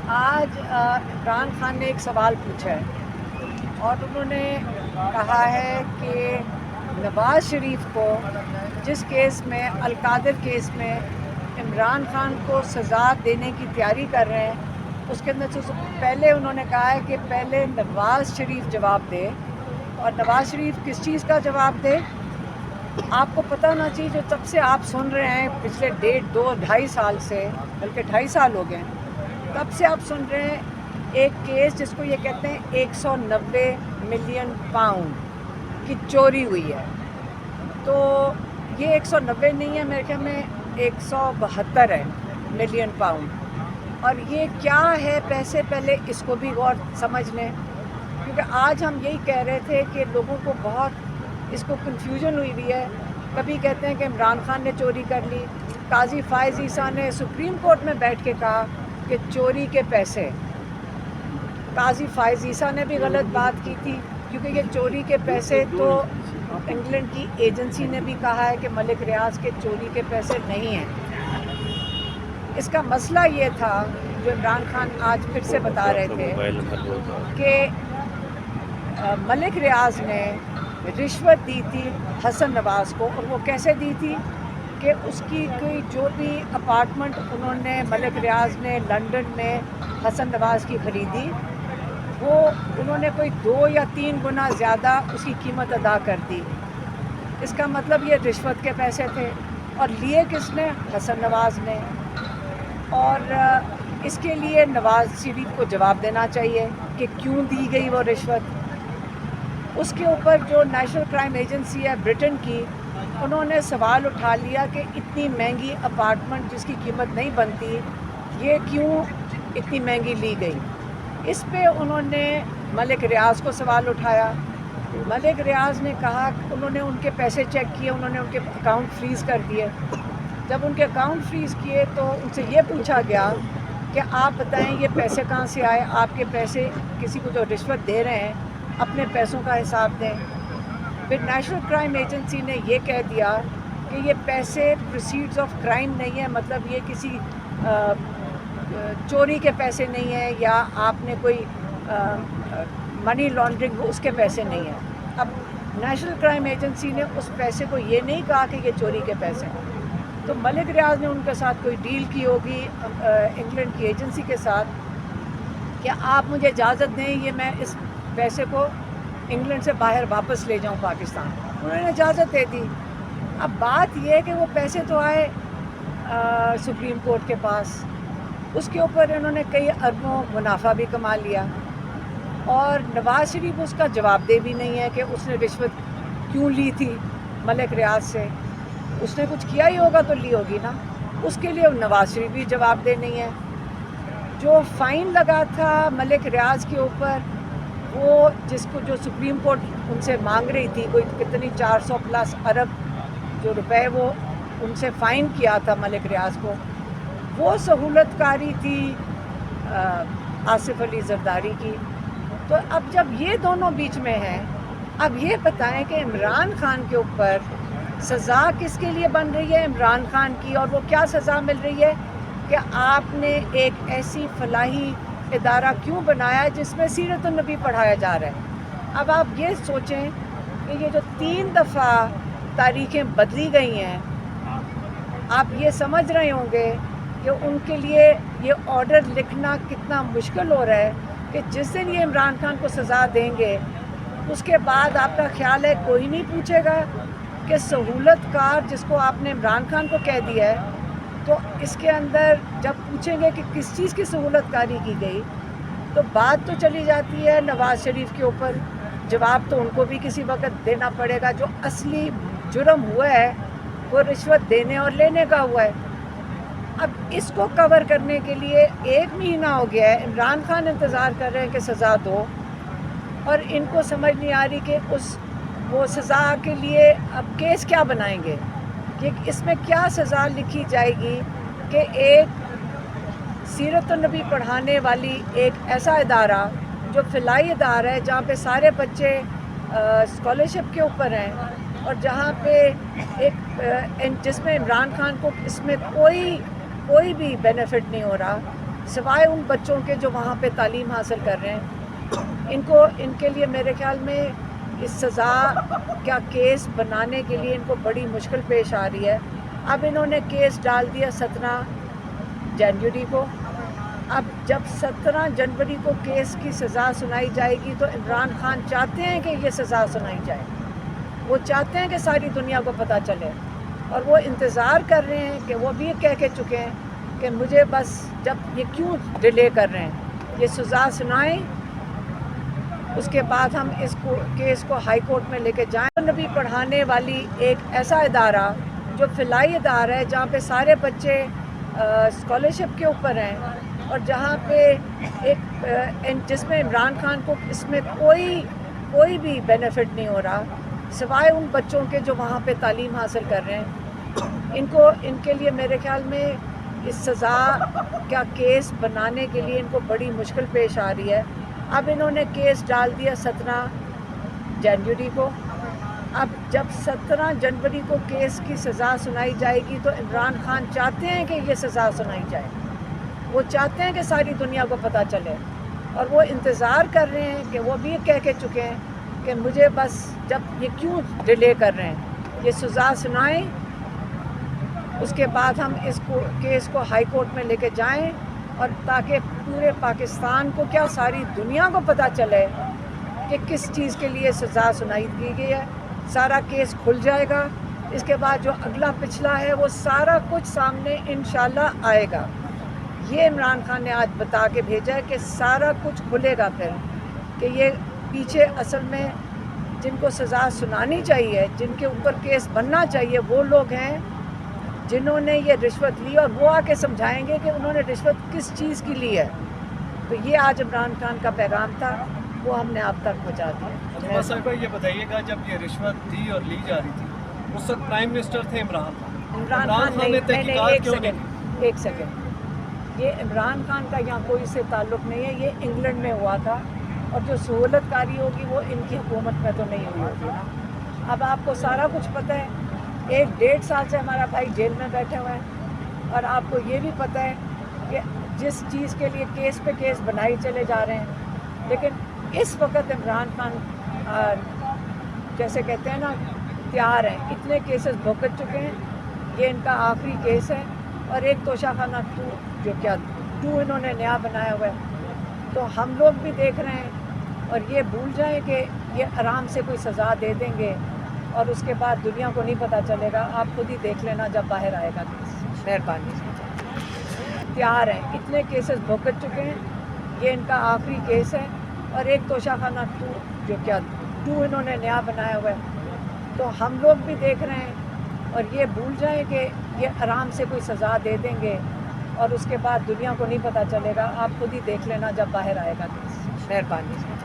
آج عمران خان نے ایک سوال پوچھا ہے اور انہوں نے کہا ہے کہ نواز شریف کو جس کیس میں القادر کیس میں عمران خان کو سزا دینے کی تیاری کر رہے ہیں، اس کے اندر سے پہلے انہوں نے کہا ہے کہ پہلے نواز شریف جواب دے، اور نواز شریف کس چیز کا جواب دے آپ کو پتہ ہونا چاہیے۔ جو تب سے آپ سن رہے ہیں پچھلے 1.5-2-2.5 سال سے، بلکہ 2.5 سال ہو گئے ہیں، تب سے آپ سن رہے ہیں ایک کیس جس کو یہ کہتے ہیں 190 ملین پاؤنڈ کی چوری ہوئی ہے۔ تو یہ 190 نہیں ہے، میرے خیال میں 172 ہے ملین پاؤنڈ، اور یہ کیا ہے پیسے، پہلے اس کو بھی غور سمجھ لیں، کیونکہ آج ہم یہی کہہ رہے تھے کہ لوگوں کو بہت اس کو کنفیوژن ہوئی ہے۔ کبھی کہتے ہیں کہ عمران خان نے چوری کر لی، قاضی فائز عیسیٰ نے سپریم کورٹ میں بیٹھ کے کہا کہ چوری کے پیسے، قاضی فائز عیسیٰ نے بھی غلط بات کی تھی، کیونکہ یہ چوری کے پیسے تو انگلینڈ کی ایجنسی نے بھی کہا ہے کہ ملک ریاض کے چوری کے پیسے نہیں ہیں۔ اس کا مسئلہ یہ تھا جو عمران خان آج پھر سے بتا رہے تھے کہ ملک ریاض نے رشوت دی تھی حسن نواز کو، اور وہ کیسے دی تھی کہ اس کی کوئی جو بھی اپارٹمنٹ انہوں نے ملک ریاض نے لنڈن میں حسن نواز کی خریدی، وہ انہوں نے کوئی 2 یا 3 گنا زیادہ اس کی قیمت ادا کر دی۔ اس کا مطلب یہ رشوت کے پیسے تھے، اور لیے کس نے؟ حسن نواز نے۔ اور اس کے لیے نواز شریف کو جواب دینا چاہیے کہ کیوں دی گئی وہ رشوت۔ اس کے اوپر جو نیشنل کرائم ایجنسی ہے برٹن کی، انہوں نے سوال اٹھا لیا کہ اتنی مہنگی اپارٹمنٹ جس کی قیمت نہیں بنتی، یہ کیوں اتنی مہنگی لی گئی۔ اس پہ انہوں نے ملک ریاض کو سوال اٹھایا۔ ملک ریاض نے کہا، انہوں نے ان کے پیسے چیک کیے، انہوں نے ان کے اکاؤنٹ فریز کر دیے۔ جب ان کے اکاؤنٹ فریز کیے تو ان سے یہ پوچھا گیا کہ آپ بتائیں یہ پیسے کہاں سے آئے، آپ کے پیسے کسی کو جو رشوت دے رہے ہیں اپنے پیسوں کا حساب دیں۔ پھر نیشنل کرائم ایجنسی نے یہ کہہ دیا کہ یہ پیسے پروسیڈز آف کرائم نہیں ہے، مطلب یہ کسی چوری کے پیسے نہیں ہیں، یا آپ نے کوئی منی لانڈرنگ اس کے پیسے نہیں ہیں۔ اب نیشنل کرائم ایجنسی نے اس پیسے کو یہ نہیں کہا کہ یہ چوری کے پیسے ہیں، تو ملک ریاض نے ان کے ساتھ کوئی ڈیل کی ہوگی انگلینڈ کی ایجنسی کے ساتھ کہ آپ مجھے اجازت دیں یہ میں اس پیسے کو انگلینڈ سے باہر واپس لے جاؤں پاکستان۔ انہوں نے اجازت دے دی۔ اب بات یہ ہے کہ وہ پیسے تو آئے سپریم کورٹ کے پاس، اس کے اوپر انہوں نے کئی اربوں منافع بھی کما لیا، اور نواز شریف اس کا جواب دہ بھی نہیں ہے کہ اس نے رشوت کیوں لی تھی ملک ریاض سے۔ اس نے کچھ کیا ہی ہوگا تو لی ہوگی نا، اس کے لیے نواز شریف بھی جواب دہ نہیں ہے۔ جو فائن لگا تھا ملک ریاض کے اوپر، وہ جس کو جو سپریم کورٹ ان سے مانگ رہی تھی، کوئی کتنی 400+ ارب جو روپے وہ ان سے فائن کیا تھا ملک ریاض کو، وہ سہولت کاری تھی آصف علی زرداری کی۔ تو اب جب یہ دونوں بیچ میں ہیں، اب یہ بتائیں کہ عمران خان کے اوپر سزا کس کے لیے بن رہی ہے؟ عمران خان کی۔ اور وہ کیا سزا مل رہی ہے کہ آپ نے ایک ایسی فلاحی ادارہ کیوں بنایا جس میں سیرت النبی پڑھایا جا رہا ہے۔ اب آپ یہ سوچیں کہ یہ جو 3 دفعہ تاریخیں بدلی گئی ہیں، آپ یہ سمجھ رہے ہوں گے کہ ان کے لیے یہ آرڈر لکھنا کتنا مشکل ہو رہا ہے کہ جس دن یہ عمران خان کو سزا دیں گے، اس کے بعد آپ کا خیال ہے کوئی نہیں پوچھے گا کہ سہولت کار جس کو آپ نے عمران خان کو کہہ دیا ہے، تو اس کے اندر جب پوچھیں گے کہ کس چیز کی سہولت کاری کی گئی، تو بات تو چلی جاتی ہے نواز شریف کے اوپر۔ جواب تو ان کو بھی کسی وقت دینا پڑے گا۔ جو اصلی جرم ہوا ہے وہ رشوت دینے اور لینے کا ہوا ہے۔ اب اس کو کور کرنے کے لیے 1 مہینہ ہو گیا ہے، عمران خان انتظار کر رہے ہیں کہ سزا دو، اور ان کو سمجھ نہیں آ رہی کہ وہ سزا کے لیے اب کیس کیا بنائیں گے، کہ اس میں کیا سزا لکھی جائے گی کہ ایک سیرت النبی پڑھانے والی ایک ایسا ادارہ جو فلاحی ادارہ ہے، جہاں پہ سارے بچے اسکالرشپ کے اوپر ہیں، اور جہاں پہ جس میں عمران خان کو اس میں کوئی بھی بینیفٹ نہیں ہو رہا، سوائے ان بچوں کے جو وہاں پہ تعلیم حاصل کر رہے ہیں، ان کے لیے میرے خیال میں اس سزا کا کیس بنانے کے لیے ان کو بڑی مشکل پیش آ رہی ہے۔ اب انہوں نے کیس ڈال دیا 17 جنوری کو۔ اب جب 17 جنوری کو کیس کی سزا سنائی جائے گی تو عمران خان چاہتے ہیں کہ یہ سزا سنائی جائے، وہ چاہتے ہیں کہ ساری دنیا کو پتہ چلے، اور وہ انتظار کر رہے ہیں کہ وہ بھی کہہ کے چکے ہیں کہ مجھے بس جب یہ کیوں ڈیلے کر رہے ہیں، یہ سزا سنائیں، اس کے بعد ہم اس کیس کو ہائی کورٹ میں لے کے جائیں۔ نبی پڑھانے والی ایک ایسا ادارہ جو فلاحی ادارہ ہے جہاں پہ سارے بچے اسکالرشپ کے اوپر ہیں، اور جہاں پہ جس میں عمران خان کو اس میں کوئی بھی بینیفٹ نہیں ہو رہا، سوائے ان بچوں کے جو وہاں پہ تعلیم حاصل کر رہے ہیں، ان کے لیے میرے خیال میں اس سزا کا کیس بنانے کے لیے ان کو بڑی مشکل پیش آ رہی ہے۔ اب انہوں نے کیس ڈال دیا 17 جنوری کو۔ اب جب 17 جنوری کو کیس کی سزا سنائی جائے گی تو عمران خان چاہتے ہیں کہ یہ سزا سنائی جائے، وہ چاہتے ہیں کہ ساری دنیا کو پتہ چلے، اور وہ انتظار کر رہے ہیں کہ وہ بھی کہہ کے چکے ہیں کہ مجھے بس جب یہ کیوں ڈیلے کر رہے ہیں، یہ سزا سنائیں، اس کے بعد ہم اس کیس کو ہائی کورٹ میں لے کے جائیں، اور تاکہ پورے پاکستان کو کیا ساری دنیا کو پتہ چلے کہ کس چیز کے لیے سزا سنائی دی گئی ہے۔ سارا کیس کھل جائے گا، اس کے بعد جو اگلا پچھلا ہے وہ سارا کچھ سامنے انشاءاللہ آئے گا۔ یہ عمران خان نے آج بتا کے بھیجا ہے کہ سارا کچھ کھلے گا پھر، کہ یہ پیچھے اصل میں جن کو سزا سنانی چاہیے، جن کے اوپر کیس بننا چاہیے، وہ لوگ ہیں جنہوں نے یہ رشوت لی، اور وہ آ کے سمجھائیں گے کہ انہوں نے رشوت کس چیز کی لی ہے۔ تو یہ آج عمران خان کا پیغام تھا، وہ ہم نے آپ تک پہنچا دیا۔ صاحبہ یہ بتائیے گا، جب یہ رشوت دی اور لی جا رہی تھی اس وقت پرائم منسٹر تھے عمران خان نہیں، نے تحقیقات کیوں نہیں؟ ایک سیکنڈ، یہ عمران خان کا یہاں کوئی سے تعلق نہیں ہے، یہ انگلینڈ میں ہوا تھا، اور جو سہولت کاری ہوگی وہ ان کی حکومت میں تو نہیں ہوئی ہوگی نا۔ اب آپ کو سارا کچھ پتہ ہے، 1-1.5 سال سے ہمارا بھائی جیل میں بیٹھے ہوئے ہیں، اور آپ کو یہ بھی پتہ ہے کہ جس چیز کے لیے کیس پہ کیس بنائی چلے جا رہے ہیں، لیکن اس وقت عمران خان جیسے کہتے ہیں نا تیار ہیں، اتنے کیسز بھگت چکے ہیں، یہ ان کا آخری کیس ہے، اور ایک توشہ خانہ 2 جو کیا 2 انہوں نے نیا بنایا ہوا ہے، تو ہم لوگ بھی دیکھ رہے ہیں، اور یہ بھول جائیں کہ یہ آرام سے کوئی سزا دے دیں گے، اور اس کے بعد دنیا کو نہیں پتہ چلے گا۔ آپ خود ہی دیکھ لینا جب باہر آئے گا کیس، مہربانی سے تیار ہیں، اتنے کیسز بھگت چکے ہیں، یہ ان کا آخری کیس ہے، اور ایک توشہ خانہ 2 جو کیا 2 انہوں نے نیا بنایا ہوا ہے، تو ہم لوگ بھی دیکھ رہے ہیں، اور یہ بھول جائیں کہ یہ آرام سے کوئی سزا دے دیں گے، اور اس کے بعد دنیا کو نہیں پتہ چلے گا۔ آپ خود ہی دیکھ لینا جب باہر آئے گا کیس، مہربانی سے۔